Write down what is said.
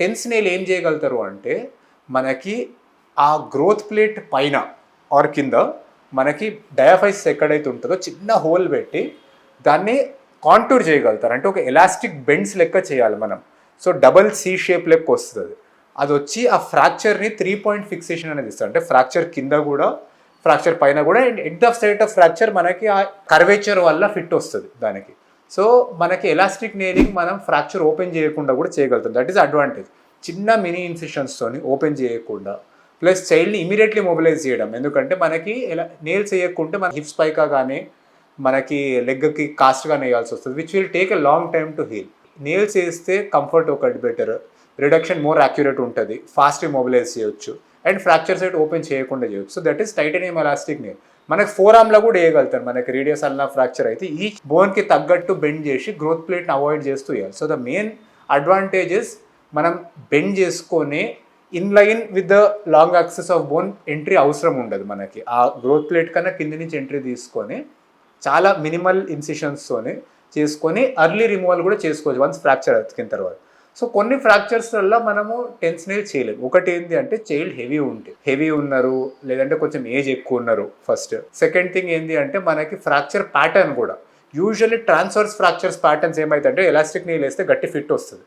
Tense nail ఏం చేయగలుగుతారు అంటే మనకి ఆ గ్రోత్ ప్లేట్ పైన ఆర్ కింద మనకి డయాఫైస్ ఎక్కడైతే ఉంటుందో చిన్న హోల్ పెట్టి దాన్ని కాంటూర్ చేయగలుగుతారు. అంటే ఒక ఎలాస్టిక్ బెండ్స్ లెక్క చేయాలి మనం. సో డబల్ సి షేప్ లెక్క వస్తుంది. అది వచ్చి ఆ ఫ్రాక్చర్ని 3 పాయింట్ ఫిక్సేషన్ అనేది ఇస్తారు. అంటే ఫ్రాక్చర్ కింద కూడా ఫ్రాక్చర్ పైన కూడా and end of site of fracture మనకి ఆ కర్వేచర్ వల్ల ఫిట్ వస్తుంది దానికి. సో మనకి ఎలాస్టిక్ నెయిలింగ్ మనం ఫ్రాక్చర్ ఓపెన్ చేయకుండా కూడా చేయగలుగుతాం. That is advantage. చిన్న మినీ ఇన్సిషన్స్తోని ఓపెన్ చేయకుండా ప్లస్ చైల్డ్ని ఇమీడియట్లీ మొబిలైజ్ చేయడం. ఎందుకంటే మనకి నెయిల్స్ వేయకుంటే మన హిప్స్ పైకా కానీ మనకి లెగ్కి కాస్ట్గా వేయాల్సి వస్తుంది, which will take a long time to heal. Nails వేస్తే కంఫర్ట్ ఒకటి బెటర్, రిడక్షన్ మోర్ యాక్యురేట్ ఉంటుంది, ఫాస్ట్గా మొబిలైజ్ చేయొచ్చు అండ్ ఫ్రాక్చర్ సైట్ ఓపెన్ చేయకుండా చేయొచ్చు. So that is titanium elastic nail. మనకి ఫోర్ ఆర్మ్లో కూడా వేయగలుగుతారు. మనకి రేడియస్ అల్నా ఫ్రాక్చర్ అయితే ఈ బోన్కి తగ్గట్టు బెండ్ చేసి గ్రోత్ ప్లేట్ని అవాయిడ్ చేస్తూ వేయాలి. సో ద మెయిన్ అడ్వాంటేజెస్ మనం బెండ్ చేసుకొని in line with the long access of bone entry అవసరం ఉండదు. మనకి ఆ గ్రోత్ ప్లేట్ కన్నా కింద నుంచి ఎంట్రీ తీసుకొని చాలా మినిమల్ ఇన్సిషన్స్తోనే చేసుకొని అర్లీ రిమూవల్ కూడా చేసుకోవచ్చు వన్స్ ఫ్రాక్చర్ అతికిన తర్వాత. సో కొన్ని ఫ్రాక్చర్స్ వల్ల మనము టెన్స్ నెయిల్ చేయలేము. ఒకటి ఏంటి అంటే చైల్డ్ హెవీ ఉన్నారు, లేదంటే కొంచెం ఏజ్ ఎక్కువ ఉన్నారు ఫస్ట్. సెకండ్ థింగ్ ఏంటి అంటే మనకి ఫ్రాక్చర్ ప్యాటర్న్ కూడా యూజువల్లీ ట్రాన్స్వర్స్ ఫ్రాక్చర్స్ ప్యాటర్న్స్ ఏమైతే అంటే ఎలాస్టిక్ నెయిల్ వేస్తే గట్టి ఫిట్ వస్తుంది.